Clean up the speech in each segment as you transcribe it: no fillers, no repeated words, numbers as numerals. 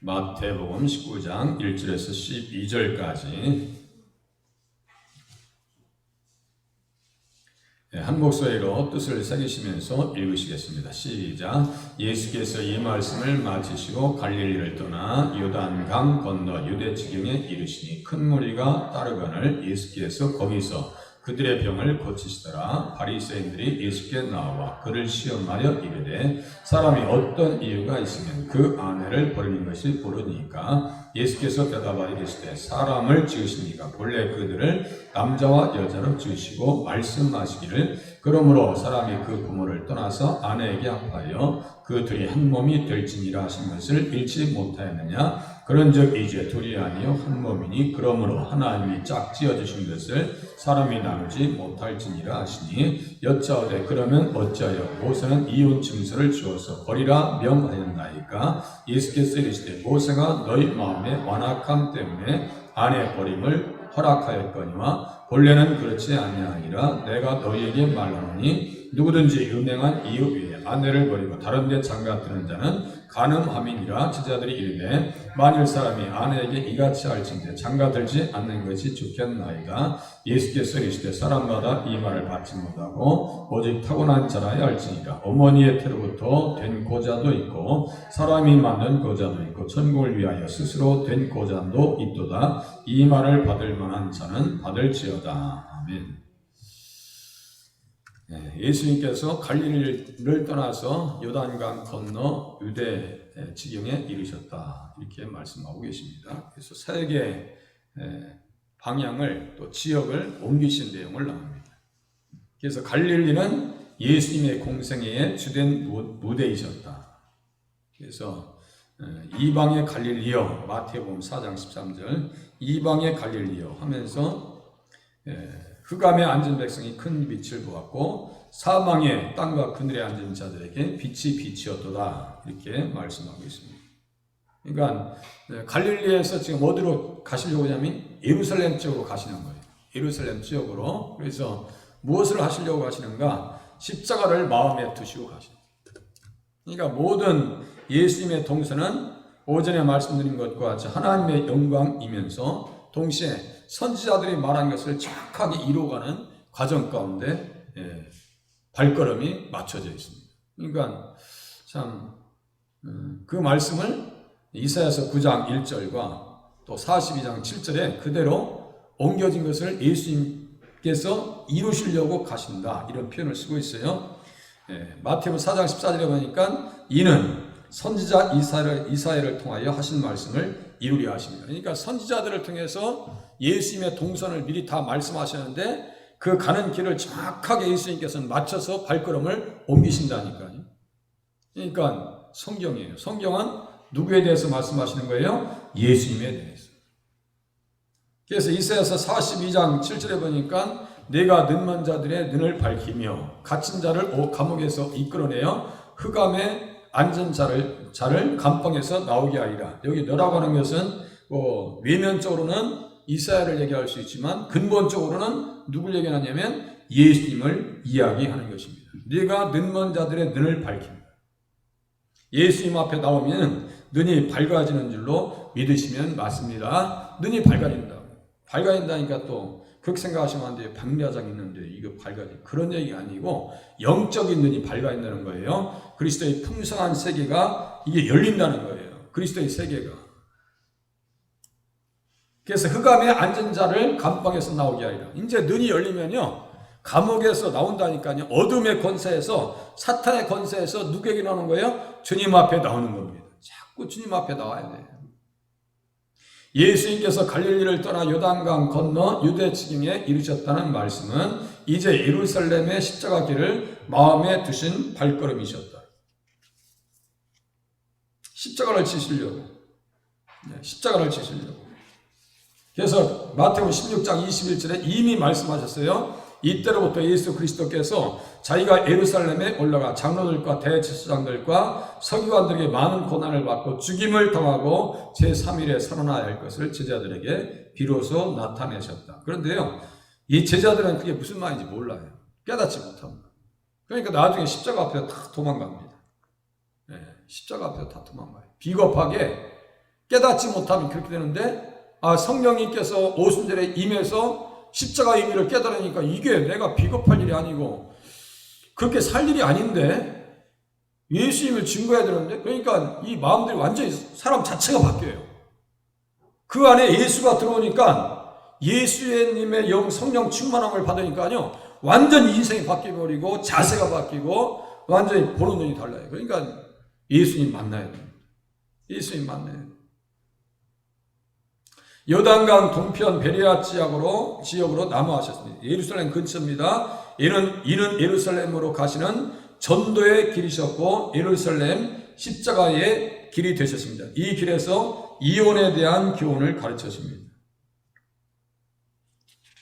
마태복음 19장 1절에서 12절까지 한 목소리로 뜻을 새기시면서 읽으시겠습니다. 시작. 예수께서 이 말씀을 마치시고 갈릴리를 떠나 요단강 건너 유대 지경에 이르시니 큰 무리가 따르거늘 예수께서 거기서 그들의 병을 고치시더라. 바리새인들이 예수께 나와 그를 시험하여 이르되 사람이 어떤 이유가 있으면 그 아내를 버리는 것이 옳으니까 예수께서 대답하여 이르시되 사람을 지으시니까 본래 그들을 남자와 여자로 지으시고 말씀하시기를 그러므로 사람이 그 부모를 떠나서 아내에게 합하여 그 둘이 한 몸이 될지니라 하신 것을 잃지 못하였느냐. 그런즉 이제 둘이 아니요 한 몸이니 그러므로 하나님이 짝 지어주신 것을 사람이 나누지 못할지니라 하시니 여짜오되 그러면 어찌하여 모세는 이혼 증서를 주어서 버리라 명하였나이까. 예수께서 이르시되 모세가 너희 마음의 완악함 때문에 아내 버림을 허락하였거니와 본래는 그렇지 아니하니라. 내가 너희에게 말하노니 누구든지 은행한 이유 위에 아내를 버리고 다른 데 장가드는 자는 간음함이니라. 제자들이 이르되 만일 사람이 아내에게 이같이 할진대 장가들지 않는 것이 좋겠나이다. 예수께서 이르시되 사람마다 이 말을 받지 못하고 오직 타고난 자라야 할지니라. 어머니의 태로부터 된 고자도 있고 사람이 만든 고자도 있고 천국을 위하여 스스로 된 고자도 있도다. 이 말을 받을 만한 자는 받을지어다. 아멘. 예수님께서 갈릴리를 떠나서 요단강 건너 유대 지경에 이르셨다. 이렇게 말씀하고 계십니다. 그래서 세계 방향을 또 지역을 옮기신 내용을 나옵니다. 그래서 갈릴리는 예수님의 공생애의 주된 무대이셨다. 그래서 이방의 갈릴리여 마태복음 4장 13절 이방의 갈릴리여 하면서 흑암에 앉은 백성이 큰 빛을 보았고 사망의 땅과 그늘에 앉은 자들에게 빛이 빛이었도다. 이렇게 말씀하고 있습니다. 그러니까 갈릴리에서 지금 어디로 가시려고 하냐면 예루살렘 쪽으로 가시는 거예요. 예루살렘 지역으로. 그래서 무엇을 하시려고 하시는가? 십자가를 마음에 두시고 가시는 거예요. 그러니까 모든 예수님의 동서는 오전에 말씀드린 것과 같이 하나님의 영광이면서 동시에 선지자들이 말한 것을 정확하게 이루어가는 과정 가운데 발걸음이 맞춰져 있습니다. 그러니까 참 그 말씀을 이사야서 9장 1절과 또 42장 7절에 그대로 옮겨진 것을 예수님께서 이루시려고 가신다. 이런 표현을 쓰고 있어요. 마태복음 4장 14절에 보니까 이는 선지자 이사야를 통하여 하신 말씀을 이루려 하십니다. 그러니까 선지자들을 통해서 예수님의 동선을 미리 다 말씀하셨는데 그 가는 길을 정확하게 예수님께서는 맞춰서 발걸음을 옮기신다니까요. 그러니까 성경이에요. 성경은 누구에 대해서 말씀하시는 거예요? 예수님에 대해서. 그래서 이사야서 42장 7절에 보니까 내가 눈먼 자들의 눈을 밝히며 갇힌 자를 감옥에서 이끌어내어 흑암에 앉은 자를 감방에서 나오게 하리라. 여기 너라고 하는 것은 외면적으로는 이사야를 얘기할 수 있지만 근본적으로는 누굴 얘기하냐면 예수님을 이야기하는 것입니다. 네가 눈먼 자들의 눈을 밝힌다. 예수님 앞에 나오면 눈이 밝아지는 줄로 믿으시면 맞습니다. 눈이 밝아진다. 밝아진다니까 또 그렇게 생각하시면 안 돼요. 백야장 있는데 이거 밝아지. 그런 얘기가 아니고 영적인 눈이 밝아진다는 거예요. 그리스도의 풍성한 세계가 이게 열린다는 거예요. 그리스도의 세계가. 그래서 흑암에 앉은 자를 감방에서 나오게 하리라. 이제 눈이 열리면요. 감옥에서 나온다니까요. 어둠의 권세에서 사탄의 권세에서 누구에게 나오는 거예요? 주님 앞에 나오는 겁니다. 자꾸 주님 앞에 나와야 돼요. 예수님께서 갈릴리를 떠나 요단강 건너 유대 지경에 이르셨다는 말씀은 이제 예루살렘의 십자가 길을 마음에 두신 발걸음이셨다. 십자가를 지시려고. 십자가를 지시려고. 그래서 마태복음 16장 21절에 이미 말씀하셨어요. 이때로부터 예수 그리스도께서 자기가 예루살렘에 올라가 장로들과 대제사장들과 서기관들에게 많은 고난을 받고 죽임을 당하고 제3일에 살아나야 할 것을 제자들에게 비로소 나타내셨다. 그런데요, 이 제자들은 그게 무슨 말인지 몰라요. 깨닫지 못합니다. 그러니까 나중에 십자가 앞에 다 도망갑니다. 십자가 앞에 다 도망가요. 비겁하게 깨닫지 못하면 그렇게 되는데, 성령님께서 오순절에 임해서 십자가의 의미를 깨달으니까 이게 내가 비겁할 일이 아니고 그렇게 살 일이 아닌데 예수님을 증거해야 되는데, 그러니까 이 마음들이 완전히 사람 자체가 바뀌어요. 그 안에 예수가 들어오니까 예수님의 영 성령 충만함을 받으니까요 완전히 인생이 바뀌어버리고 자세가 바뀌고 완전히 보는 눈이 달라요. 그러니까 예수님 만나야 돼요. 예수님 만나야 돼요. 요단강 동편 베레아 지역으로 남아하셨습니다. 예루살렘 근처입니다. 이는 예루살렘으로 가시는 전도의 길이셨고 예루살렘 십자가의 길이 되셨습니다. 이 길에서 이혼에 대한 교훈을 가르쳐줍니다.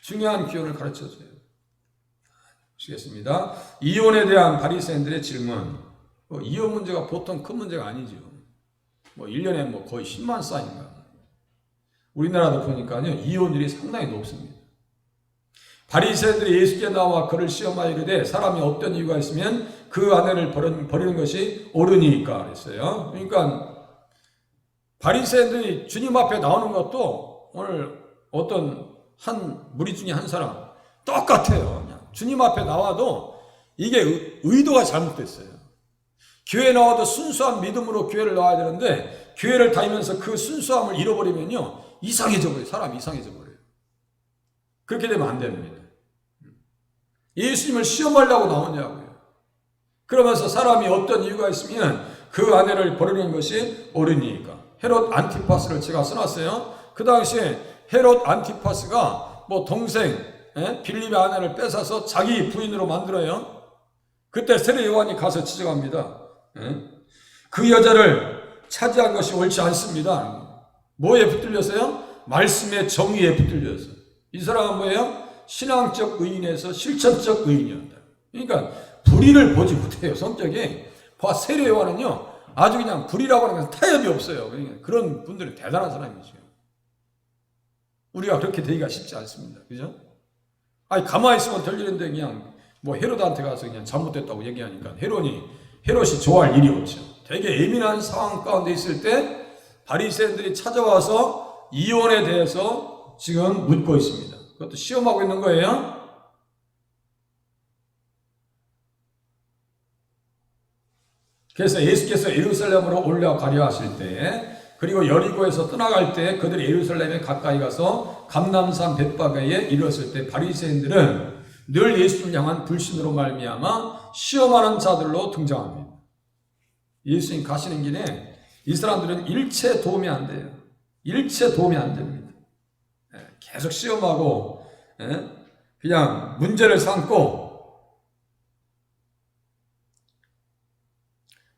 중요한 교훈을 가르쳐줘요. 보시겠습니다. 이혼에 대한 바리새인들의 질문. 이혼 문제가 보통 큰 문제가 아니죠. 1년에 거의 10만 쌍인가. 우리나라도 보니까요 이혼율이 상당히 높습니다. 바리새인들이 예수께 나와 그를 시험하여 이르되 사람이 어떤 이유가 있으면 그 아내를 버리는 것이 옳으니까 그랬어요. 그러니까 바리새인들이 주님 앞에 나오는 것도 오늘 어떤 한 무리 중에 한 사람 똑같아요. 그냥 주님 앞에 나와도 이게 의도가 잘못됐어요. 교회 나와도 순수한 믿음으로 교회를 나와야 되는데 교회를 다니면서 그 순수함을 잃어버리면요 이상해져 버려요. 사람이 이상해져 버려요. 그렇게 되면 안 됩니다. 예수님을 시험하려고 나오냐고요. 그러면서 사람이 어떤 이유가 있으면 그 아내를 버리는 것이 옳으니까. 헤롯 안티파스를 제가 써놨어요. 그 당시에 헤롯 안티파스가 동생 빌립의 아내를 뺏어서 자기 부인으로 만들어요. 그때 세례 요한이 가서 지적합니다. 그 여자를 차지한 것이 옳지 않습니다. 뭐에 붙들렸어요? 말씀의 정의에 붙들렸어요. 이 사람은 뭐예요? 신앙적 의인에서 실천적 의인이었다. 그러니까 불의를 보지 못해요. 성격이. 세례 요한은요 아주 그냥 불의라고 하는 것은 타협이 없어요. 그러니까 그런 분들은 대단한 사람이죠. 우리가 그렇게 되기가 쉽지 않습니다. 그죠? 가만히 있으면 될 일인데 그냥 헤롯한테 가서 그냥 잘못됐다고 얘기하니까 헤롯이 좋아할 일이 없죠. 되게 예민한 상황 가운데 있을 때 바리새인들이 찾아와서 이혼에 대해서 지금 묻고 있습니다. 그것도 시험하고 있는 거예요. 그래서 예수께서 예루살렘으로 올라가려 하실 때 그리고 여리고에서 떠나갈 때 그들이 예루살렘에 가까이 가서 감람산 벳바게에 이르렀을 때 바리새인들은 늘 예수를 향한 불신으로 말미암아 시험하는 자들로 등장합니다. 예수님 가시는 길에 이 사람들은 일체 도움이 안 돼요. 일체 도움이 안 됩니다. 계속 시험하고 그냥 문제를 삼고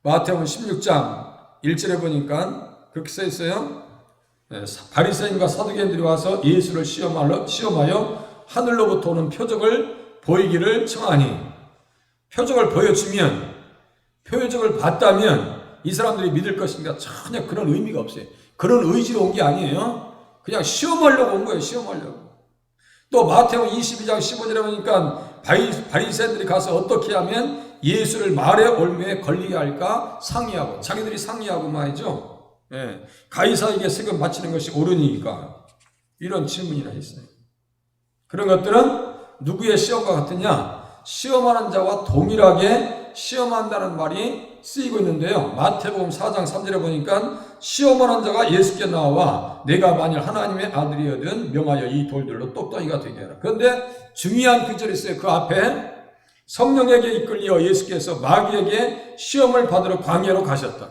마태복음 16장 1절에 보니까 그렇게 써 있어요. 바리새인과 사두개인들이 와서 예수를 시험하여 하늘로부터 오는 표적을 보이기를 청하니 표적을 보여주면 표적을 봤다면 이 사람들이 믿을 것인가? 전혀 그런 의미가 없어요. 그런 의지로 온 게 아니에요. 그냥 시험하려고 온 거예요. 시험하려고. 또 마태복음 22장 15절에 보니까 바리새인들이 가서 어떻게 하면 예수를 말의 올무에 걸리게 할까 상의하고 자기들이 상의하고 말이죠. 가이사에게 세금 바치는 것이 옳으니까 이런 질문이나 있어요. 그런 것들은 누구의 시험과 같으냐? 시험하는 자와 동일하게 시험한다는 말이 쓰이고 있는데요. 마태복음 4장 3절에 보니까 시험하는 자가 예수께 나와 내가 만일 하나님의 아들이거든 명하여 이 돌들로 똑똑이가 되게 하라. 그런데 중요한 구절이 있어요. 그 앞에 성령에게 이끌려 예수께서 마귀에게 시험을 받으러 광야로 가셨다.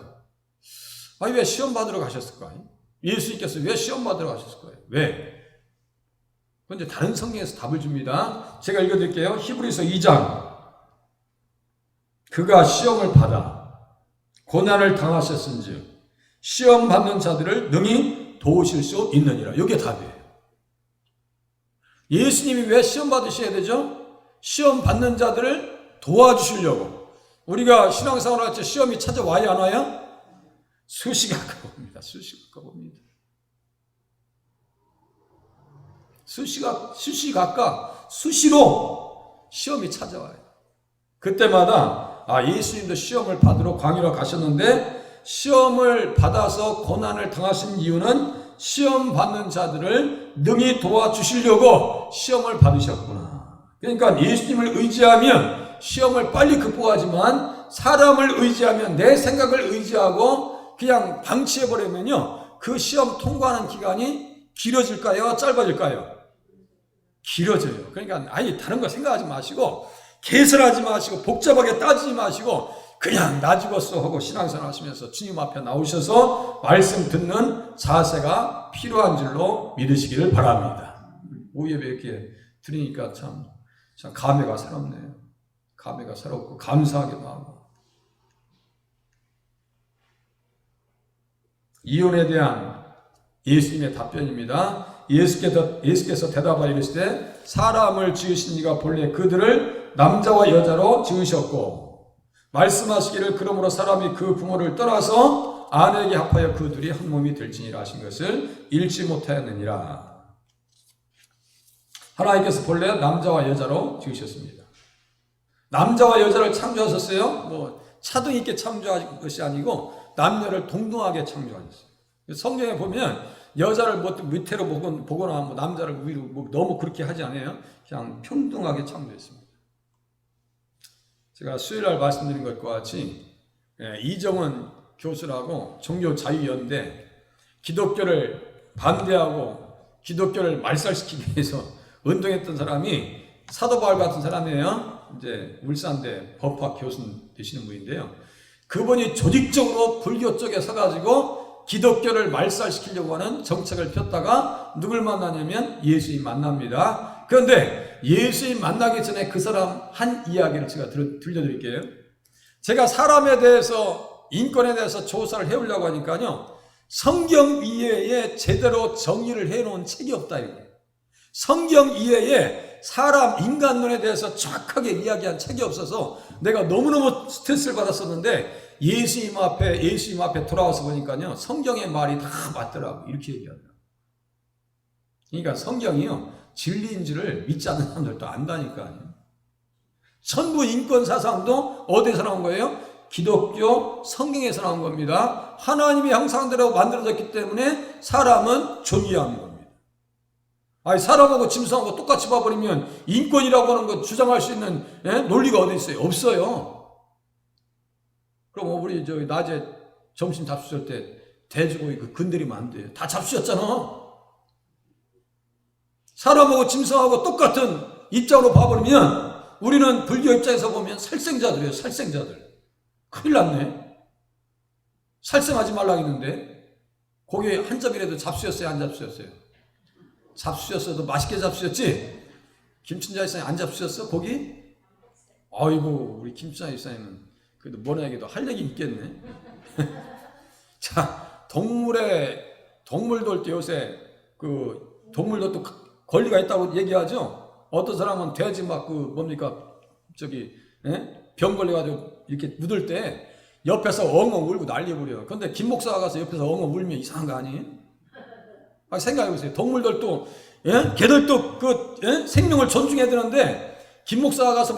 왜 시험 받으러 가셨을까요? 예수님께서 왜 시험 받으러 가셨을까요? 왜? 그런데 다른 성경에서 답을 줍니다. 제가 읽어드릴게요. 히브리서 2장. 그가 시험을 받아 고난을 당하셨은즉 시험 받는 자들을 능히 도우실 수 있느니라. 이게 답이에요. 예수님이 왜 시험 받으셔야 되죠? 시험 받는 자들을 도와주시려고. 우리가 신앙생활 할 때 시험이 찾아와야 하나요? 수시각각 옵니다. 수시각각 옵니다. 수시각각 수시로 시험이 찾아와요. 그때마다 예수님도 시험을 받으러 광야로 가셨는데 시험을 받아서 고난을 당하신 이유는 시험 받는 자들을 능히 도와주시려고 시험을 받으셨구나. 그러니까 예수님을 의지하면 시험을 빨리 극복하지만 사람을 의지하면 내 생각을 의지하고 그냥 방치해버리면요, 그 시험 통과하는 기간이 길어질까요? 짧아질까요? 길어져요. 그러니까 아예 다른 거 생각하지 마시고 개설하지 마시고 복잡하게 따지지 마시고 그냥 나 죽었어 하고 신앙생활 하시면서 주님 앞에 나오셔서 말씀 듣는 자세가 필요한 줄로 믿으시기를 바랍니다. 오예배 이렇게 들으니까 참 감회가 새롭네요. 감회가 새롭고 감사하기도 하고. 이혼에 대한 예수님의 답변입니다. 예수께서 대답하여 이르시되 사람을 지으신 이가 본래 그들을 남자와 여자로 지으셨고 말씀하시기를 그러므로 사람이 그 부모를 떠나서 아내에게 합하여 그 둘이 한 몸이 될지니라 하신 것을 잃지 못하였느니라. 하나님께서 본래 남자와 여자로 지으셨습니다. 남자와 여자를 창조하셨어요. 뭐 차등 있게 창조한 것이 아니고 남녀를 동등하게 창조하셨어요. 성경에 보면 여자를 뭐 밑으로 보거나 뭐 남자를 위로 뭐 너무 그렇게 하지 않아요. 그냥 평등하게 창조했습니다. 제가 수요일날 말씀드린 것과 같이 이정은 교수라고 종교자유연대 기독교를 반대하고 기독교를 말살시키기 위해서 운동했던 사람이 사도 바울 같은 사람이에요. 이제 울산대 법학 교수 되시는 분인데요. 그분이 조직적으로 불교 쪽에 서가지고 기독교를 말살시키려고 하는 정책을 폈다가 누굴 만나냐면 예수님 만납니다. 그런데 예수님 만나기 전에 그 사람 한 이야기를 제가 들려드릴게요. 제가 사람에 대해서 인권에 대해서 조사를 해오려고 하니까요, 성경 이외에 제대로 정의를 해놓은 책이 없다 이거예요. 성경 이외에 사람 인간론에 대해서 정확하게 이야기한 책이 없어서 내가 너무너무 스트레스를 받았었는데 예수님 앞에 돌아와서 보니까요, 성경의 말이 다 맞더라고. 이렇게 얘기하더라고. 그러니까 성경이요, 진리인 줄을 믿지 않는 사람들도 안다니까요. 전부 인권 사상도 어디서 나온 거예요? 기독교 성경에서 나온 겁니다. 하나님의 형상대로 만들어졌기 때문에 사람은 존귀한 겁니다. 아니, 사람하고 짐승하고 똑같이 봐버리면 인권이라고 하는 거 주장할 수 있는 논리가 어디 있어요? 없어요. 그럼 우리 낮에 점심 잡수실 때 돼지고기 건드리면 안 돼요. 다 잡수셨잖아. 사람하고 짐승하고 똑같은 입장으로 봐버리면 우리는 불교 입장에서 보면 살생자들이에요. 살생자들. 큰일 났네. 살생하지 말라 했는데 고기 한 점이라도 잡수셨어요? 안 잡수셨어요? 잡수셨어도 맛있게 잡수셨지? 김춘자 이사님 안 잡수셨어? 고기? 아이고, 우리 김춘자 이사님은 그래도 뭐나 얘기도 할 얘기 있겠네. 자, 동물도 요새 동물도 권리가 있다고 얘기하죠. 어떤 사람은 돼지 막 병 걸려가지고 이렇게 묻을 때 옆에서 엉엉 울고 난리부려. 근데 김 목사가 가서 옆에서 엉엉 울면 이상한 거 아니에요? 생각해보세요. 동물들도, 걔들도 생명을 존중해야 되는데, 김 목사가 가서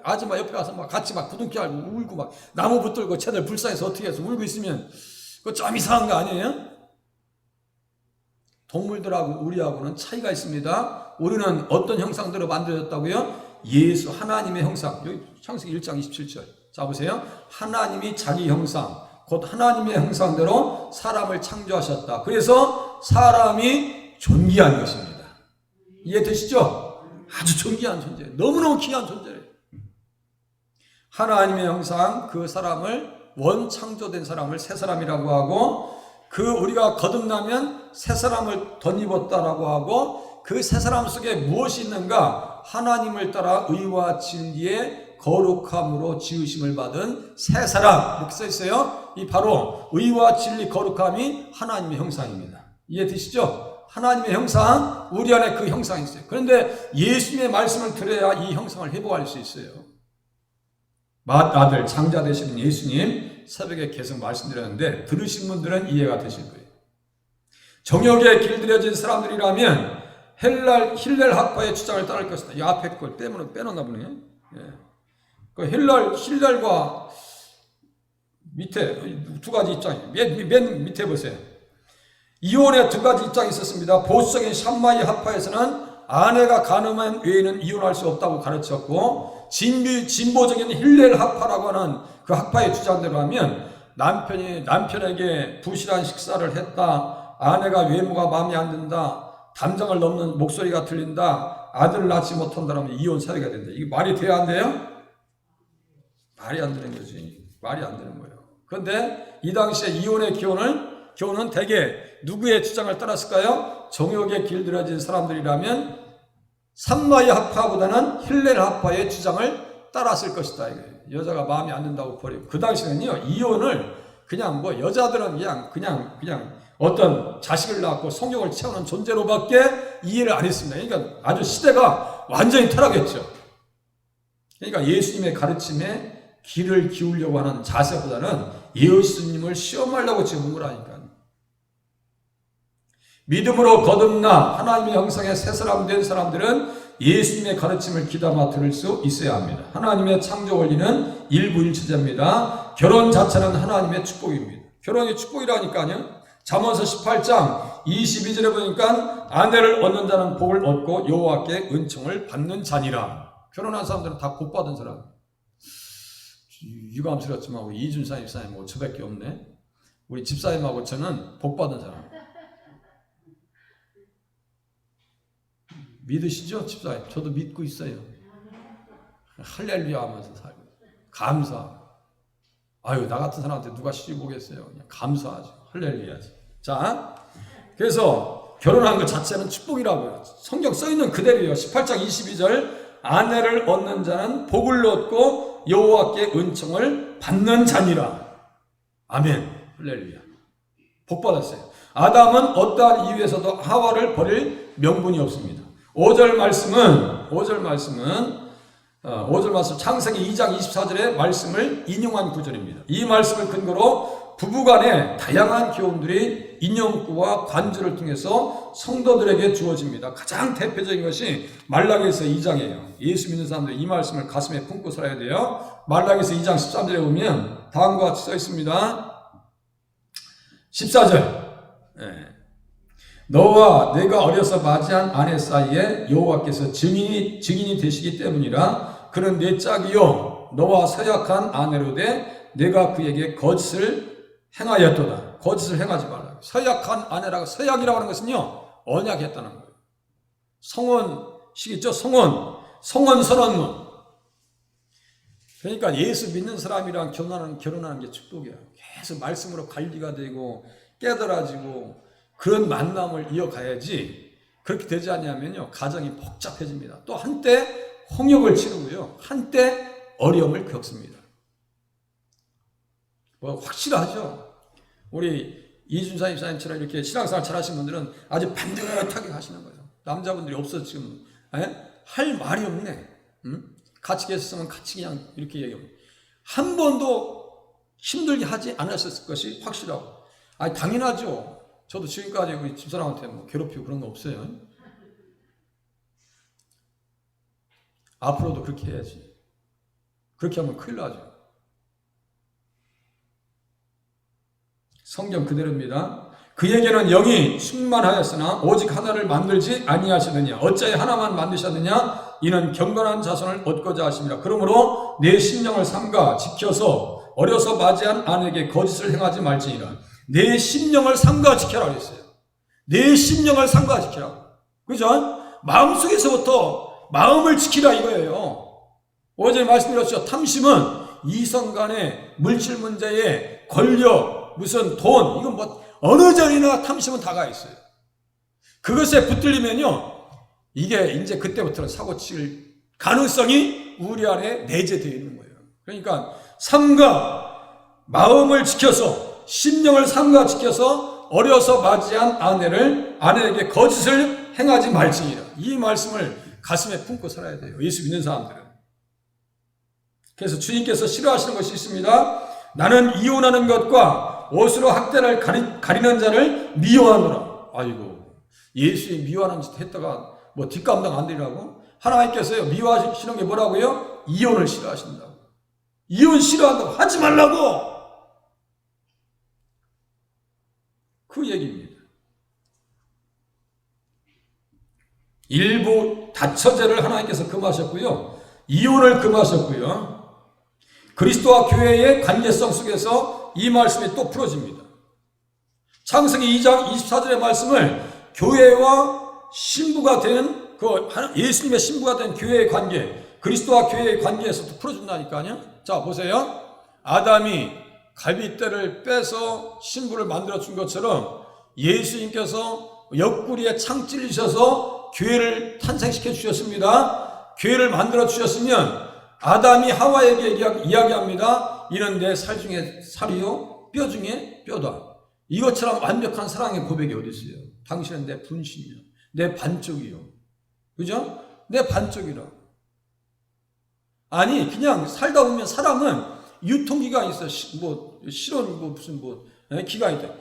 아줌마 옆에 가서 같이 부둥켜 알고 울고 나무 붙들고 쟤들 불쌍해서 어떻게 해서 울고 있으면, 그거 좀 이상한 거 아니에요? 동물들하고 우리하고는 차이가 있습니다. 우리는 어떤 형상대로 만들어졌다고요? 예수, 하나님의 형상. 여기 창세기 1장 27절. 자, 보세요. 하나님이 자기 형상, 곧 하나님의 형상대로 사람을 창조하셨다. 그래서 사람이 존귀한 것입니다. 이해되시죠? 아주 존귀한 존재. 너무너무 귀한 존재예요. 하나님의 형상, 그 사람을 원창조된 사람을 새 사람이라고 하고, 우리가 거듭나면 새 사람을 덧입었다라고 하고, 그 새 사람 속에 무엇이 있는가? 하나님을 따라 의와 진리의 거룩함으로 지으심을 받은 새 사람, 이렇게 써 있어요. 이 바로 의와 진리 거룩함이 하나님의 형상입니다. 이해되시죠? 하나님의 형상, 우리 안에 그 형상이 있어요. 그런데 예수님의 말씀을 들어야 이 형상을 회복할 수 있어요. 맏아들 장자 되시는 예수님 새벽에 계속 말씀드렸는데 들으신 분들은 이해가 되실 거예요. 정욕에 길들여진 사람들이라면 힐렐 학파의 주장을 따를 것이다. 이 앞에 걸 빼놨나 보네. 그 힐렐과 밑에 두 가지 입장이 맨 밑에 보세요. 이혼의 두 가지 입장이 있었습니다. 보수적인 샴마이 학파에서는 아내가 간음한 외에는 이혼할 수 없다고 가르쳤고, 진보적인 힐렐 학파라고 하는 그 학파의 주장대로 하면 남편이 남편에게 부실한 식사를 했다, 아내가 외모가 마음에 안 든다, 담장을 넘는 목소리가 들린다, 아들을 낳지 못한다면 이혼 사유가 된다. 이게 말이 돼야 안 돼요? 말이 안 되는 거지. 말이 안 되는 거예요. 그런데 이 당시에 이혼의 교훈은 대개 누구의 주장을 따랐을까요? 정욕에 길들여진 사람들이라면 삼마이 학파보다는 힐렐 학파의 주장을 따랐을 것이다. 여자가 마음에 안 든다고 버리고. 그 당시에는요, 이혼을 그냥 뭐 여자들은 그냥 어떤 자식을 낳고 성욕을 채우는 존재로밖에 이해를 안 했습니다. 그러니까 아주 시대가 완전히 타락했죠. 그러니까 예수님의 가르침에 귀를 기울려고 하는 자세보다는 예수님을 시험하려고 지은 거라니까. 믿음으로 거듭나 하나님의 형상의 새 사람 된 사람들은 예수님의 가르침을 귀담아 들을 수 있어야 합니다. 하나님의 창조 원리는 일부일체제입니다. 결혼 자체는 하나님의 축복입니다. 결혼이 축복이라니까요. 잠언서 18장 22절에 보니까 아내를 얻는 자는 복을 얻고 여호와께 은총을 받는 자니라. 결혼한 사람들은 다 복 받은 사람. 유감스럽지만 우리 이준사 집사님 저밖에 없네. 우리 집사님하고 저는 복 받은 사람. 믿으시죠, 집사님? 저도 믿고 있어요. 할렐루야 하면서 살고 감사. 아유, 나 같은 사람한테 누가 시집 오겠어요? 그냥 감사하죠. 할렐루야지. 자, 그래서 결혼한 것 자체는 축복이라고요. 성경 써있는 그대로요. 18장 22절 아내를 얻는 자는 복을 얻고 여호와께 은총을 받는 자니라. 아멘. 할렐루야. 복 받았어요. 아담은 어떠한 이유에서도 하와를 버릴 명분이 없습니다. 5절 말씀 창세기 2장 24절의 말씀을 인용한 구절입니다. 이 말씀을 근거로 부부간의 다양한 교훈들이 인용구와 관주를 통해서 성도들에게 주어집니다. 가장 대표적인 것이 말라기서 2장이에요. 예수 믿는 사람들이 이 말씀을 가슴에 품고 살아야 돼요. 말라기서 2장 13절에 보면 다음과 같이 써 있습니다. 14절 너와 내가 어려서 맞이한 아내 사이에 여호와께서 증인이 되시기 때문이라. 그는 내 짝이요 너와 서약한 아내로 돼 내가 그에게 거짓을 행하였도다. 거짓을 행하지 말라. 서약한 아내라고, 서약이라고 하는 것은요 언약했다는 거예요. 성혼식이죠. 성혼 선언문. 그러니까 예수 믿는 사람이랑 결혼하는 게 축복이야. 계속 말씀으로 관리가 되고 깨달아지고 그런 만남을 이어가야지. 그렇게 되지 않냐면요 가정이 복잡해집니다. 또 한때 홍역을 치르고요 한때 어려움을 겪습니다. 확실하죠. 우리 이준사 입사님처럼 이렇게 신앙생활 잘하신 분들은 아주 반듯하게 하시는 거죠. 남자분들이 없어서 지금 할 말이 없네. 같이 계셨으면 같이 그냥 이렇게 얘기합니다. 한 번도 힘들게 하지 않았을 것이 확실하고. 당연하죠. 저도 지금까지 우리 집사람한테 괴롭히고 그런 거 없어요. 앞으로도 그렇게 해야지. 그렇게 하면 큰일 나죠. 성경 그대로입니다. 그에게는 영이 충만하였으나 오직 하나를 만들지 아니하시느냐. 어찌하여 하나만 만드셨느냐. 이는 경건한 자손을 얻고자 하심이라. 그러므로 내 심령을 삼가 지켜서 어려서 맞이한 아내에게 거짓을 행하지 말지니라. 내 심령을 삼가 지켜라 그랬어요. 내 심령을 삼가 지켜라. 그죠? 마음속에서부터 마음을 지키라 이거예요. 어제 말씀드렸죠. 탐심은 이성 간의 물질 문제에 권력, 무슨 돈, 이건 어느 자리나 탐심은 다가 있어요. 그것에 붙들리면요, 이게 이제 그때부터는 사고 칠 가능성이 우리 안에 내재되어 있는 거예요. 그러니까 마음을 지켜서, 심령을 삼가 지켜서 어려서 맞이한 아내에게 거짓을 행하지 말지니라. 이 말씀을 가슴에 품고 살아야 돼요. 예수 믿는 사람들은. 그래서 주님께서 싫어하시는 것이 있습니다. 나는 이혼하는 것과 옷으로 학대를 가리는 자를 미워하노라. 아이고, 예수의 미워하는 짓 했다가 뒷감당 안 되라고? 하나님께서요 미워하시는 게 뭐라고요? 이혼을 싫어하신다고. 이혼 싫어한다고 하지 말라고. 그 얘기입니다. 일부 다처제를 하나님께서 금하셨고요. 이혼을 금하셨고요. 그리스도와 교회의 관계성 속에서 이 말씀이 또 풀어집니다. 창세기 2장 24절의 말씀을 교회와 신부가 되는 예수님의 신부가 된 교회의 관계, 그리스도와 교회의 관계에서도 풀어준다니까요. 자, 보세요. 아담이 갈빗대를 빼서 신부를 만들어준 것처럼 예수님께서 옆구리에 창 찔리셔서 교회를 탄생시켜 주셨습니다. 교회를 만들어 주셨으면 아담이 하와에게 이야기합니다. 이는 내 살 중에 살이요 뼈 중에 뼈다. 이것처럼 완벽한 사랑의 고백이 어디 있어요? 당신은 내 분신이요, 내 반쪽이요. 그죠? 내 반쪽이라. 아니 그냥 살다 보면 사람은 유통기간이 있어요. 실온 무슨 기간이 있다.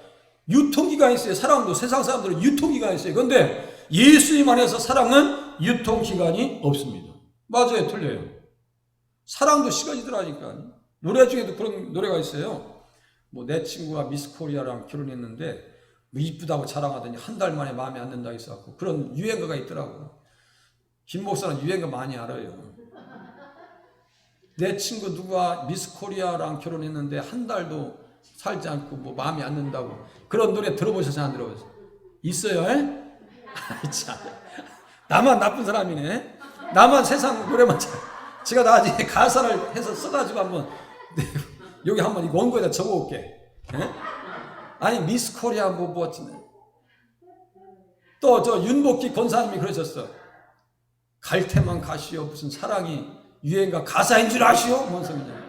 유통기간이 있어요. 사람도 세상 사람들은 유통기간이 있어요. 그런데 예수님 안에서 사랑은 유통기간이 없습니다. 맞아요, 틀려요. 사랑도 식어지더라니까. 노래 중에도 그런 노래가 있어요. 내 친구가 미스 코리아랑 결혼했는데 이쁘다고 자랑하더니 한 달 만에 마음에 안 든다고 했었고, 그런 유행가가 있더라고. 김 목사는 유행가 많이 알아요. 내 친구 누가 미스 코리아랑 결혼했는데 한 달도 살지 않고 마음에 안 든다고. 그런 노래 들어보셨어요, 안 들어보셨어요? 있어요? 참. 나만 나쁜 사람이네. 나만 세상 노래만 제가 나중에 가사를 해서 써가지고 한번 여기 한번 이 원고에다 적어올게. 에? 아니 미스 코리아 또 저 윤복희 권사님이 그러셨어. 갈 테만 가시오. 무슨 사랑이 유행가 가사인 줄 아시오? 뭔 소리냐.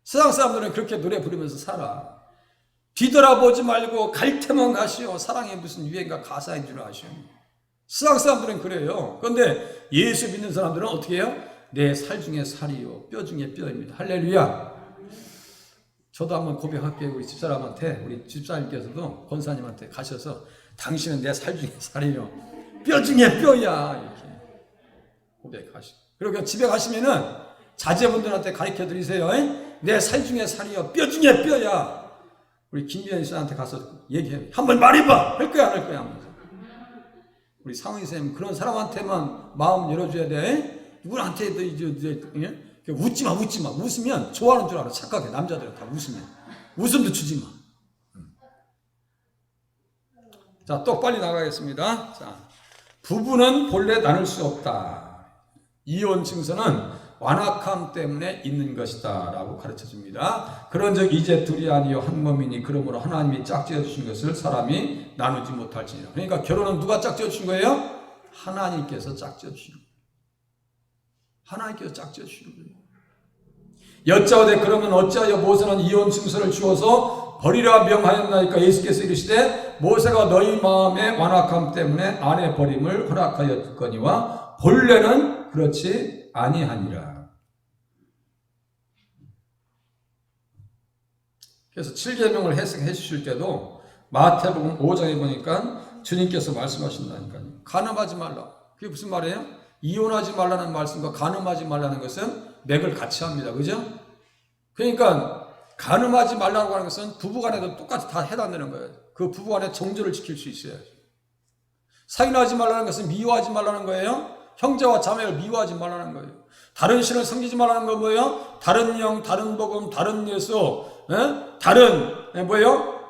세상 사람들은 그렇게 노래 부르면서 살아. 뒤돌아보지 말고 갈 테만 가시오. 사랑이 무슨 유행가 가사인 줄 아시오. 세상 사람들은 그래요. 그런데 예수 믿는 사람들은 어떻게 해요? 내 살 중에 살이요 뼈 중에 뼈입니다. 할렐루야. 저도 한번 고백할게요. 우리 집사람한테, 우리 집사님께서도 권사님한테 가셔서 당신은 내 살 중에 살이요 뼈 중에 뼈야 이렇게 고백하시고, 그리고 집에 가시면은 자제분들한테 가르쳐 드리세요. 내 살 중에 살이요 뼈 중에 뼈야. 우리 김비현 씨한테 가서 얘기해. 한번 말해봐. 할 거야 안 할 거야 하면서. 우리 상훈이 선생님 그런 사람한테만 마음 열어줘야 돼. 누구한테도 웃지 마. 웃으면 좋아하는 줄 알아. 착각해. 남자들은 다 웃으면. 웃음도 주지 마. 자, 또 빨리 나가겠습니다. 자, 부부는 본래 나눌 수 없다. 이혼 증서는 완악함 때문에 있는 것이다 라고 가르쳐 줍니다. 그런즉 이제 둘이 아니요 한 몸이니 그러므로 하나님이 짝지어 주신 것을 사람이 나누지 못할지니라. 그러니까 결혼은 누가 짝지어 주신 거예요? 하나님께서 짝지어 주신 거예요. 하나님께서 짝지어 주신 거예요. 여짜오되 그러면 어찌하여 모세는 이혼 증서를 주어서 버리라 명하였나이까. 예수께서 이르시되 모세가 너희 마음의 완악함 때문에 아내 버림을 허락하였거니와 본래는 그렇지 아니하니라. 그래서 7계명을 해석해 주실 때도 마태복음 5장에 보니까 주님께서 말씀하신다니까요. 간음하지 말라. 그게 무슨 말이에요? 이혼하지 말라는 말씀과 간음하지 말라는 것은 맥을 같이 합니다. 그죠? 그러니까 간음하지 말라고 하는 것은 부부간에도 똑같이 다 해당되는 거예요. 그 부부간의 정조를 지킬 수 있어야죠. 사인하지 말라는 것은 미워하지 말라는 거예요. 형제와 자매를 미워하지 말라는 거예요. 다른 신을 섬기지 말라는 건 뭐예요? 다른 영, 다른 복음, 다른 예수, 다른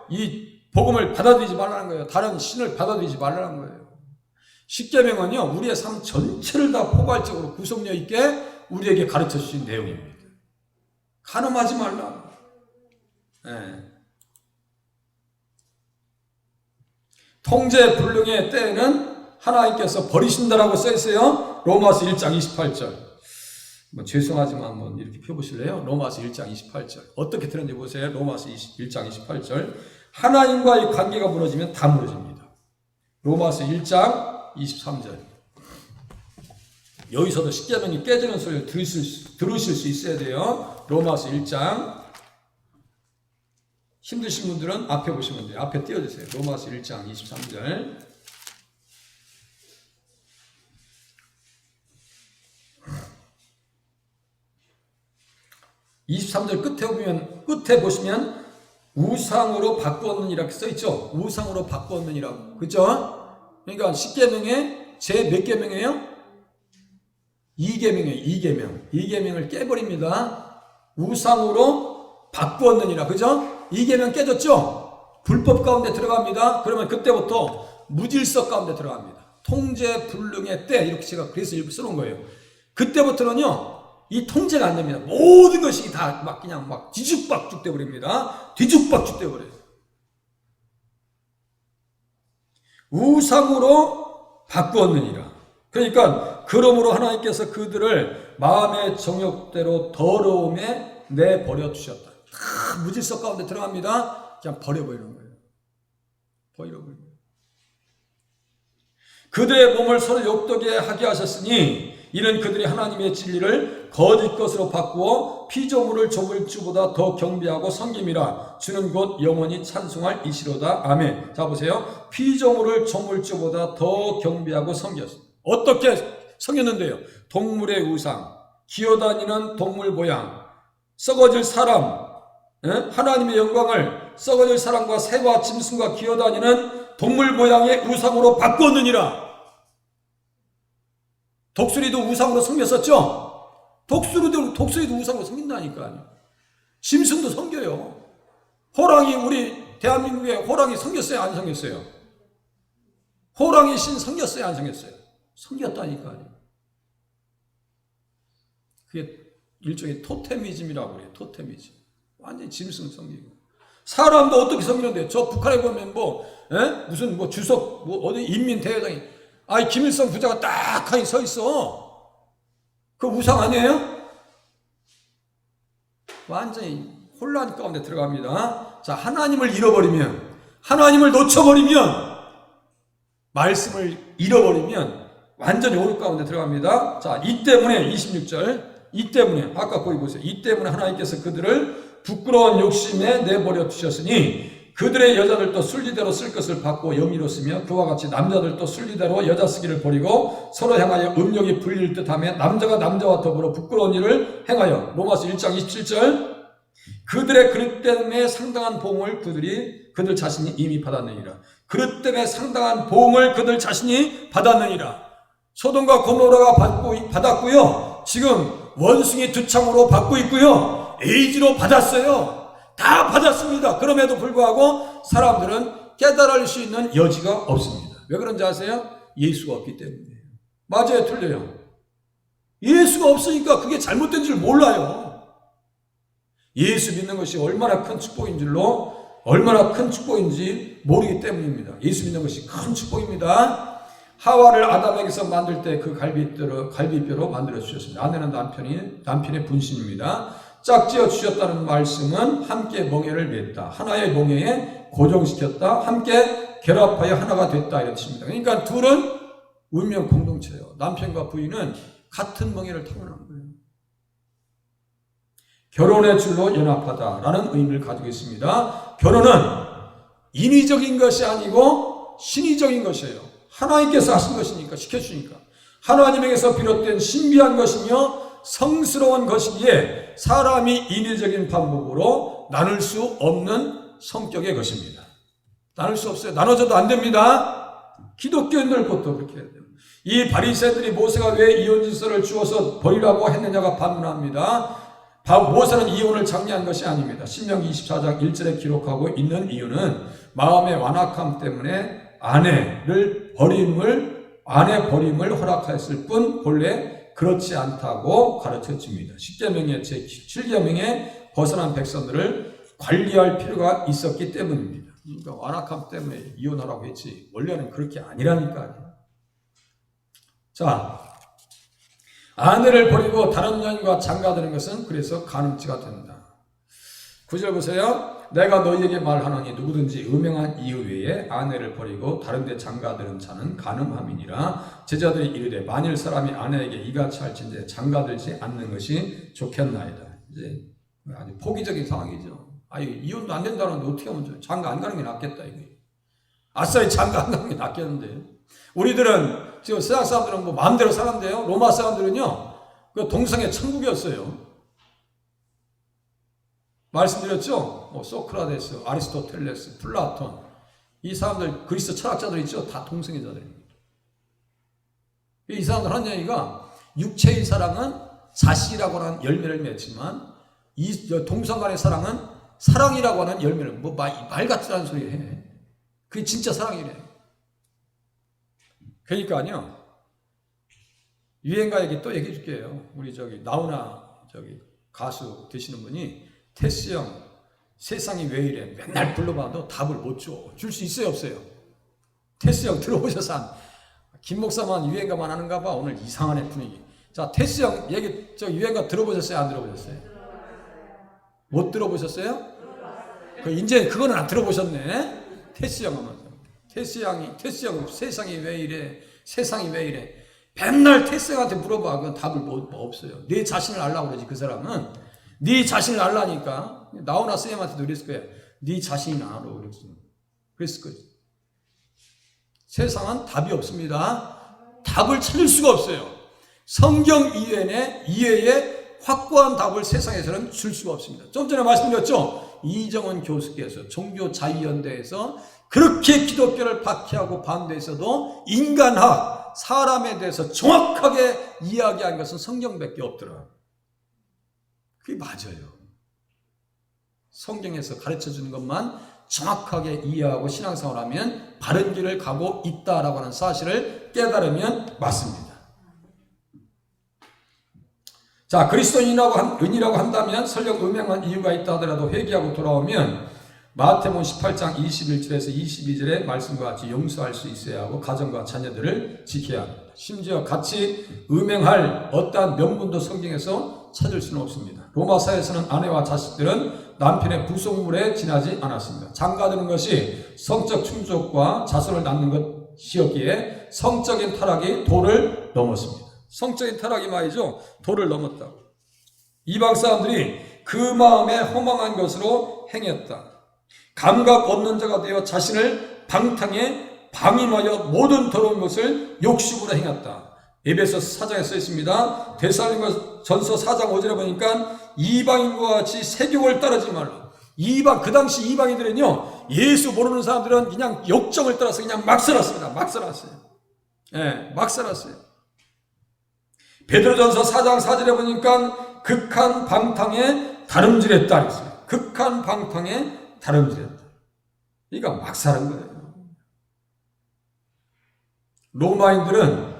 이 복음을 받아들이지 말라는 거예요. 다른 신을 받아들이지 말라는 거예요. 십계명은요, 우리의 삶 전체를 다 포괄적으로 구속력 있게 우리에게 가르쳐 주신 내용입니다. 간음하지 말라. 통제 불능의 때에는 하나님께서 버리신다라고 써 있어요. 로마서 1장 28절. 죄송하지만 한번 이렇게 펴보실래요? 로마서 1장 28절. 어떻게 들었는지 보세요. 로마서 1장 28절. 하나님과의 관계가 무너지면 다 무너집니다. 로마서 1장 23절. 여기서도 십계명이 깨지는 소리를 들으실 수 있어야 돼요. 로마서 1장. 힘드신 분들은 앞에 보시면 돼요. 앞에 띄워주세요. 로마서 1장 23절. 23절 끝에 보시면 우상으로 바꾸었느니라 써 있죠. 우상으로 바꾸었느니라고. 그죠? 그러니까 10계명에 제 몇 계명이에요? 2계명이에요. 2계명. 2계명을 깨버립니다. 우상으로 바꾸었느니라. 그죠? 2계명 깨졌죠? 불법 가운데 들어갑니다. 그러면 그때부터 무질서 가운데 들어갑니다. 통제 불능의 때, 이렇게 제가 그래서 일부 써놓은 거예요. 그때부터는요, 이 통제가 안 됩니다. 모든 것이 다 막 그냥 막 뒤죽박죽 되어버립니다. 뒤죽박죽 되어버려요. 우상으로 바꾸었느니라. 그러니까 그러므로 하나님께서 그들을 마음의 정욕대로 더러움에 내버려 두셨다. 다 무질서 가운데 들어갑니다. 그냥 버려버리는 거예요. 버려버리는 거예요. 그들의 몸을 서로 욕되게 하게 하셨으니 이는 그들이 하나님의 진리를 거짓 것으로 바꾸어 피조물을 조물주보다 더 경배하고 섬김이라. 주는 곧 영원히 찬송할 이시로다. 아멘. 자 보세요. 피조물을 조물주보다 더 경배하고 섬겼어. 어떻게 섬겼는데요? 동물의 우상, 기어다니는 동물 모양, 썩어질 사람, 하나님의 영광을 썩어질 사람과 새와 짐승과 기어다니는 동물 모양의 우상으로 바꾸었느니라. 독수리도 우상으로 섬겼었죠? 독수리도 우상으로 섬긴다니까요. 짐승도 섬겨요. 호랑이, 우리 대한민국에 호랑이 섬겼어요? 안 섬겼어요? 호랑이 신 섬겼어요? 안 섬겼어요? 섬겼다니까요. 그게 일종의 토테미즘이라고 그래요. 토테미즘. 완전히 짐승 섬기고. 사람도 어떻게 섬기는데요? 저 북한에 보면 무슨 주석, 어디 인민대회장이, 김일성 부자가 딱 하니 서 있어. 그 우상 아니에요? 완전히 혼란 가운데 들어갑니다. 자, 하나님을 잃어버리면, 하나님을 놓쳐버리면, 말씀을 잃어버리면 완전히 오류 가운데 들어갑니다. 자, 이 때문에 26절, 이 때문에 아까 거기 보세요. 이 때문에 하나님께서 그들을 부끄러운 욕심에 내버려 두셨으니 그들의 여자들도 순리대로 쓸 것을 받고 영리로 쓰며 그와 같이 남자들도 순리대로 여자 쓰기를 버리고 서로 향하여 음욕이 불릴 듯하며 남자가 남자와 더불어 부끄러운 일을 행하여. 로마서 1장 27절. 그들의 그릇 때문에 상당한 보응을 그들 자신이 이미 받았느니라. 그릇 때문에 상당한 보응을 그들 자신이 받았느니라. 소돔과 고모라가 받았고요. 지금 원숭이 두창으로 받고 있고요. 에이즈로 받았어요. 다 받았습니다. 그럼에도 불구하고 사람들은 깨달을 수 있는 여지가 없습니다. 왜 그런지 아세요? 예수가 없기 때문이에요. 맞아요? 틀려요? 예수가 없으니까 그게 잘못된 줄 몰라요. 예수 믿는 것이 얼마나 큰 축복인 줄로, 얼마나 큰 축복인지 모르기 때문입니다. 예수 믿는 것이 큰 축복입니다. 하와를 아담에게서 만들 때 그 갈비뼈로 만들어 주셨습니다. 아내는 남편의 분신입니다. 짝지어 주셨다는 말씀은 함께 멍에를 맺다, 하나의 멍에에 고정시켰다, 함께 결합하여 하나가 됐다, 이런 뜻입니다. 그러니까 둘은 운명 공동체예요. 남편과 부인은 같은 멍에를 타고난 거예요. 결혼의 줄로 연합하다라는 의미를 가지고 있습니다. 결혼은 인위적인 것이 아니고 신의적인 것이에요. 하나님께서 하신 것이니까, 시켜주니까. 하나님에게서 비롯된 신비한 것이며 성스러운 것이기에 사람이 인위적인 방법으로 나눌 수 없는 성격의 것입니다. 나눌 수 없어요. 나눠져도 안 됩니다. 기독교인들 것도 그렇게 해야 돼요. 이 바리새들이 모세가 왜 이혼 질서를 주어서 버리라고 했느냐가 반문합니다. 모세는 이혼을 장려한 것이 아닙니다. 신명기 24장 1절에 기록하고 있는 이유는 마음의 완악함 때문에 아내 버림을 허락했을 뿐 본래 그렇지 않다고 가르쳐줍니다. 10계명의 제7계명에 벗어난 백성들을 관리할 필요가 있었기 때문입니다. 그러니까 완악함 때문에 이혼하라고 했지 원래는 그렇게 아니라니까요. 자, 아내를 버리고 다른 여인과 장가드는 것은 그래서 간음죄가 된다. 9절 보세요. 내가 너희에게 말하노니 누구든지 음행한 이유 외에 아내를 버리고 다른 데 장가드는 자는 간음함이니라. 제자들이 이르되 만일 사람이 아내에게 이같이 할진대 장가들지 않는 것이 좋겠나이다. 이제 아주 포기적인 상황이죠. 이혼도 안 된다는데 어떻게 하면 좋아요? 장가 안 가는 게 낫겠다 이거. 아싸리 장가 안 가는 게 낫겠는데. 우리들은 지금 세상 사람들은 마음대로 사는데요. 로마 사람들은요, 그 동성애 천국이었어요. 말씀드렸죠? 소크라테스, 아리스토텔레스, 플라톤, 이 사람들 그리스 철학자들 있죠? 다 동성애자들입니다. 이 사람들 하는 얘기가 육체의 사랑은 자식이라고 하는 열매를 맺지만 이 동성 간의 사랑은 사랑이라고 하는 열매를 말 같지도 소리 해. 그게 진짜 사랑이래. 그러니까요. 유행가 얘기 또 얘기해 줄게요. 우리 나훈아 가수 되시는 분이 테스 형 세상이 왜 이래 맨날 불러봐도 답을 못 줘. 줄 수 있어요 없어요? 테스 형 들어보셔서 김 목사만 유행가만 하는가 봐. 오늘 이상한 분위기. 자, 테스 형 얘기 유행가 들어보셨어요? 안 들어보셨어요? 못 들어보셨어요? 이제 그거는 안 들어보셨네. 테스 형 하면서 테스 형 세상이 왜 이래? 세상이 왜 이래? 맨날 테스 형한테 물어봐. 그건 답을 없어요. 네 자신을 알라고 그러지. 그 사람은 네 자신을 알라니까. 나훈아 쌤한테도 그랬을 거야. 네 자신이 알아. 그랬을 거예요. 세상은 답이 없습니다. 답을 찾을 수가 없어요. 성경 이외에 확고한 답을 세상에서는 줄 수가 없습니다. 좀 전에 말씀드렸죠. 이정원 교수께서 종교자유연대에서 그렇게 기독교를 박해하고 반대해서도 인간학, 사람에 대해서 정확하게 이야기한 것은 성경밖에 없더라. 그게 맞아요. 성경에서 가르쳐주는 것만 정확하게 이해하고 신앙생활하면 바른 길을 가고 있다라고 하는 사실을 깨달으면 맞습니다. 자, 그리스도인이라고 한다면 설령 음행한 이유가 있다 하더라도 회개하고 돌아오면 마태복음 18장 21절에서 22절의 말씀과 같이 용서할 수 있어야 하고 가정과 자녀들을 지켜야 합니다. 심지어 같이 음행할 어떠한 명분도 성경에서 찾을 수는 없습니다. 로마 사회에서는 아내와 자식들은 남편의 부속물에 지나지 않았습니다. 장가드는 것이 성적 충족과 자손을 낳는 것이었기에 성적인 타락이 도를 넘었습니다. 성적인 타락이 말이죠. 도를 넘었다. 이방 사람들이 그 마음에 허망한 것으로 행했다. 감각 없는 자가 되어 자신을 방탕에 방임하여 모든 더러운 것을 욕심으로 행했다. 에베소서 4장에 써 있습니다. 데살로니가전서 4장 5절에 보니까 이방인과 같이 세교를 따르지 말라. 그 당시 이방인들은요, 예수 모르는 사람들은 그냥 욕정을 따라서 그냥 막 살았습니다. 막 살았어요. 막 살았어요. 베드로전서 4장 4절에 보니까 극한 방탕에 다름질했다 했어요. 극한 방탕에 다름질했다. 그러니까 막 사는 거예요. 로마인들은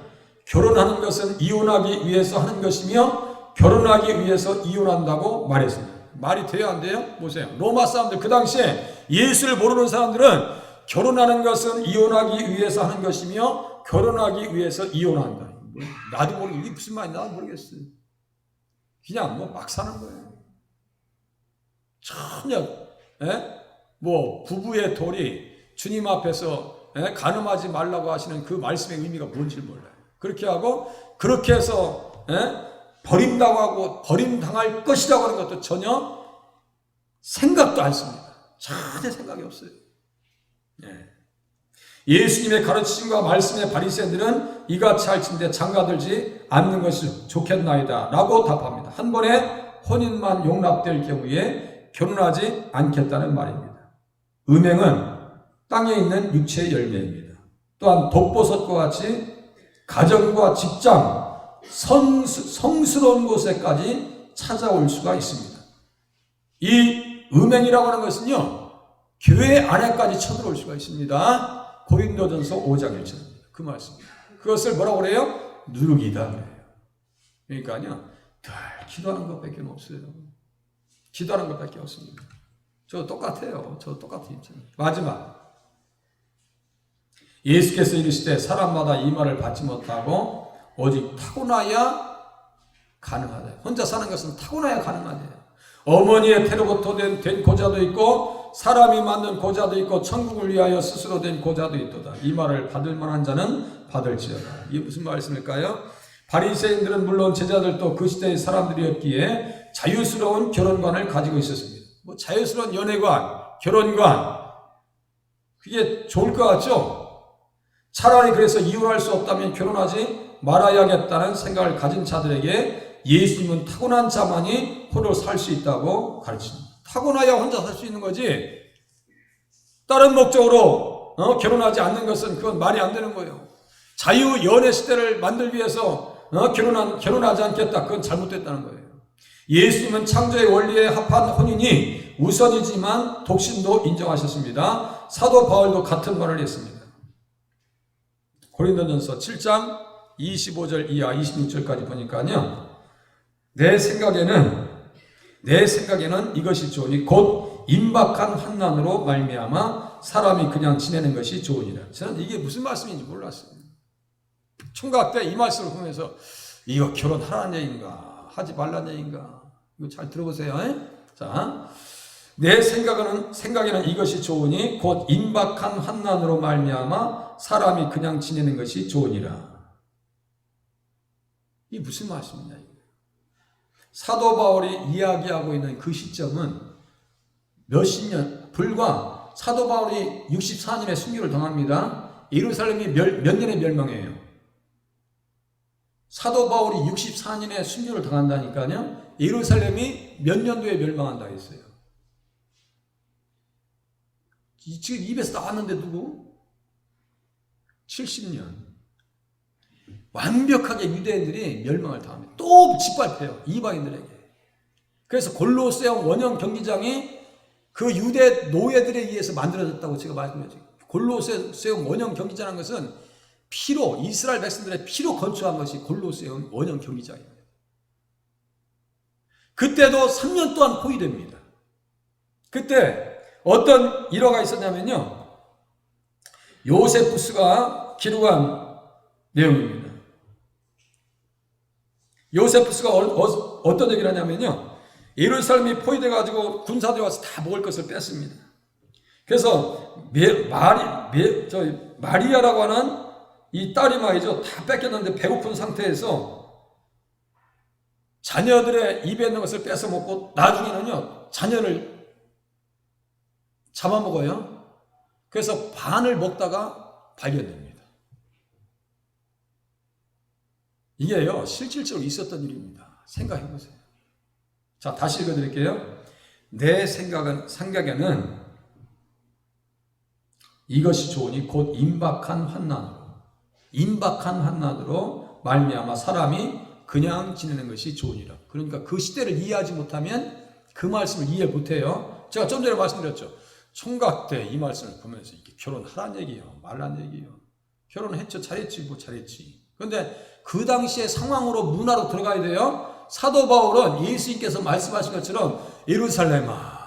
결혼하는 것은 이혼하기 위해서 하는 것이며 결혼하기 위해서 이혼한다고 말했습니다. 말이 돼요 안 돼요? 보세요. 로마 사람들 그 당시에 예수를 모르는 사람들은 결혼하는 것은 이혼하기 위해서 하는 것이며 결혼하기 위해서 이혼한다. 나도 모르겠어요. 이게 무슨 말인지 나도 모르겠어요. 그냥 막 사는 거예요. 전혀 부부의 돌이 주님 앞에서 간음하지 말라고 하시는 그 말씀의 의미가 뭔지 몰라요. 그렇게 하고 그렇게 해서 버림당하고 버림당할 것이라고 하는 것도 전혀 생각도 않습니다. 전혀 생각이 없어요. 예수님의 가르치심과 말씀의 바리새인들은 이같이 할진대 장가들지 않는 것이 좋겠나이다 라고 답합니다. 한 번에 혼인만 용납될 경우에 결혼하지 않겠다는 말입니다. 음행은 땅에 있는 육체의 열매입니다. 또한 독버섯과 같이 가정과 직장, 성스러운 곳에까지 찾아올 수가 있습니다. 이 음행이라고 하는 것은요, 교회 안에까지 쳐들어올 수가 있습니다. 고린도전서 5장 1절입니다. 그 말씀입니다. 그것을 뭐라고 그래요? 누룩이다 그래요. 그러니까요, 늘 기도하는 것밖에 없어요. 기도하는 것밖에 없습니다. 저 똑같아요. 저 똑같은 입장입니다. 마지막. 예수께서 이르시되 사람마다 이 말을 받지 못하고 오직 타고나야 가능하다. 혼자 사는 것은 타고나야 가능하대요. 어머니의 태로부터 된 고자도 있고 사람이 만든 고자도 있고 천국을 위하여 스스로 된 고자도 있도다. 이 말을 받을 만한 자는 받을지어다. 이게 무슨 말씀일까요? 바리새인들은 물론 제자들도 그 시대의 사람들이었기에 자유스러운 결혼관을 가지고 있었습니다. 자유스러운 연애관, 결혼관, 그게 좋을 것 같죠? 차라리 그래서 이혼할 수 없다면 결혼하지 말아야겠다는 생각을 가진 자들에게 예수님은 타고난 자만이 홀로 살 수 있다고 가르칩니다. 타고나야 혼자 살 수 있는 거지. 다른 목적으로 결혼하지 않는 것은 그건 말이 안 되는 거예요. 자유 연애 시대를 만들기 위해서 결혼하지 않겠다. 그건 잘못됐다는 거예요. 예수님은 창조의 원리에 합한 혼인이 우선이지만 독신도 인정하셨습니다. 사도 바울도 같은 말을 했습니다. 고린도전서 7장 25절 이하 26절까지 보니까요. 내 생각에는 이것이 좋으니 곧 임박한 환난으로 말미암아 사람이 그냥 지내는 것이 좋으니라. 저는 이게 무슨 말씀인지 몰랐어요. 총각 때 이 말씀을 보면서 이거 결혼하라는 얘기인가 하지 말라는 얘기인가, 이거 잘 들어보세요. 자, 내 생각에는 이것이 좋으니 곧 임박한 환난으로 말미암아 사람이 그냥 지내는 것이 좋으니라. 이게 무슨 말씀이냐. 사도 바울이 이야기하고 있는 그 시점은 몇십 년, 불과 사도 바울이 64년의 순교를 당합니다. 예루살렘이 몇 년에 멸망해요. 사도 바울이 64년에 순교를 당한다니까요. 예루살렘이 몇 년도에 멸망한다 했어요. 지금 입에서 나왔는데 누구? 70년. 완벽하게 유대인들이 멸망을 당합니다. 또 짓밟혀요. 이방인들에게. 그래서 골로새움 원형 경기장이 그 유대 노예들에 의해서 만들어졌다고 제가 말씀드렸죠. 골로새움 원형 경기장이라는 것은 피로, 이스라엘 백성들의 피로 건축한 것이 골로새움 원형 경기장입니다. 그때도 3년 동안 포위됩니다. 그때 어떤 일화가 있었냐면요. 요세푸스가 기록한 내용입니다. 요세푸스가 어떤 얘기를 하냐면요. 예루살렘이 포위돼가지고 군사들이 와서 다 먹을 것을 뺐습니다. 그래서 마리아라고 하는 이 딸이 말이죠. 다 뺏겼는데 배고픈 상태에서 자녀들의 입에 있는 것을 뺏어 먹고 나중에는요. 자녀를 잡아먹어요. 그래서 반을 먹다가 발견됩니다. 이게요, 실질적으로 있었던 일입니다. 생각해 보세요. 자, 다시 읽어드릴게요. 내 생각에는 이것이 좋으니 곧 임박한 환난으로 말미암아 사람이 그냥 지내는 것이 좋으니라. 그러니까 그 시대를 이해하지 못하면 그 말씀을 이해 못해요. 제가 좀 전에 말씀드렸죠. 총각 때 이 말씀을 보면서 이게 결혼하란 얘기예요, 말란 얘기예요. 결혼했죠, 잘했지, 뭐 잘했지. 그런데 그 당시의 상황으로 문화로 들어가야 돼요. 사도 바울은 예수님께서 말씀하신 것처럼 예루살렘아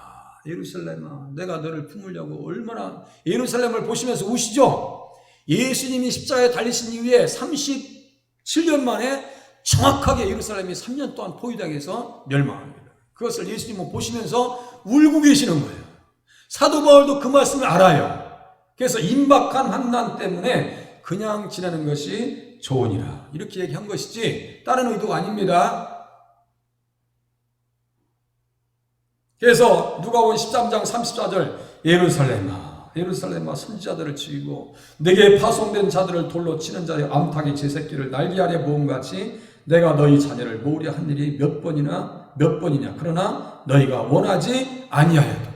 내가 너를 품으려고 얼마나 예루살렘을 보시면서 우시죠. 예수님이 십자가에 달리신 이후에 37년 만에 정확하게 예루살렘이 3년 동안 포위당해서 멸망합니다. 그것을 예수님은 보시면서 울고 계시는 거예요. 사도 바울도 그 말씀을 알아요. 그래서 임박한 환난 때문에 그냥 지내는 것이 좋으니라. 이렇게 얘기한 것이지 다른 의도가 아닙니다. 그래서 누가복음 13장 34절 예루살렘아 선지자들을 치고 내게 파송된 자들을 돌로 치는 자의 암탉이 제 새끼를 날개 아래 모음같이 내가 너희 자녀를 모으려 한 일이 몇 번이냐 그러나 너희가 원하지 아니하였다.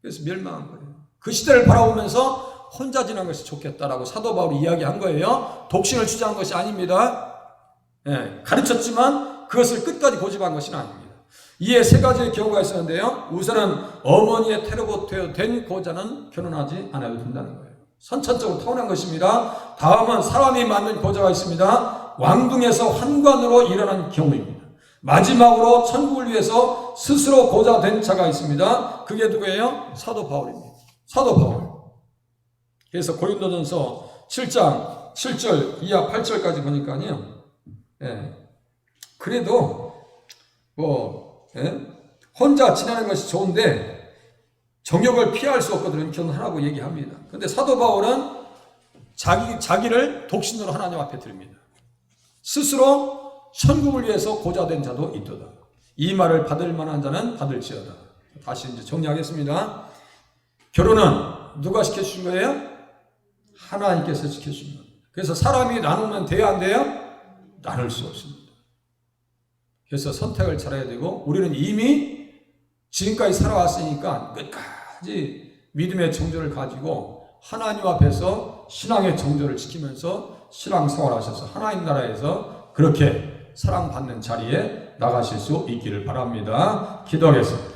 그래서 멸망한 거예요. 그 시대를 바라보면서 혼자 지난 것이 좋겠다라고 사도 바울이 이야기한 거예요. 독신을 주장한 것이 아닙니다. 가르쳤지만 그것을 끝까지 고집한 것은 아닙니다. 이에 세 가지의 경우가 있었는데요. 우선은 어머니의 태로가 된 고자는 결혼하지 않아도 된다는 거예요. 선천적으로 타고난 것입니다. 다음은 사람이 맞는 고자가 있습니다. 왕궁에서 환관으로 일어난 경우입니다. 마지막으로 천국을 위해서 스스로 고자 된 자가 있습니다. 그게 누구예요? 사도 바울입니다. 사도 바울. 그래서 고린도전서 7장 7절 이하 8절까지 보니까요. 그래도 혼자 지내는 것이 좋은데 정욕을 피할 수 없거든요. 결혼하라고 얘기합니다. 그런데 사도 바울은 자기를 독신으로 하나님 앞에 드립니다. 스스로 천국을 위해서 고자된 자도 있도다. 이 말을 받을 만한 자는 받을지어다. 다시 이제 정리하겠습니다. 결혼은 누가 시켜주신 거예요? 하나님께서 시켜주신 겁니다. 그래서 사람이 나누면 돼야 안 돼요? 나눌 수 없습니다. 그래서 선택을 잘해야 되고 우리는 이미 지금까지 살아왔으니까 끝까지 믿음의 정조를 가지고 하나님 앞에서 신앙의 정조를 지키면서 신앙생활하셔서 하나님 나라에서 그렇게 사랑받는 자리에 나가실 수 있기를 바랍니다. 기도하겠습니다.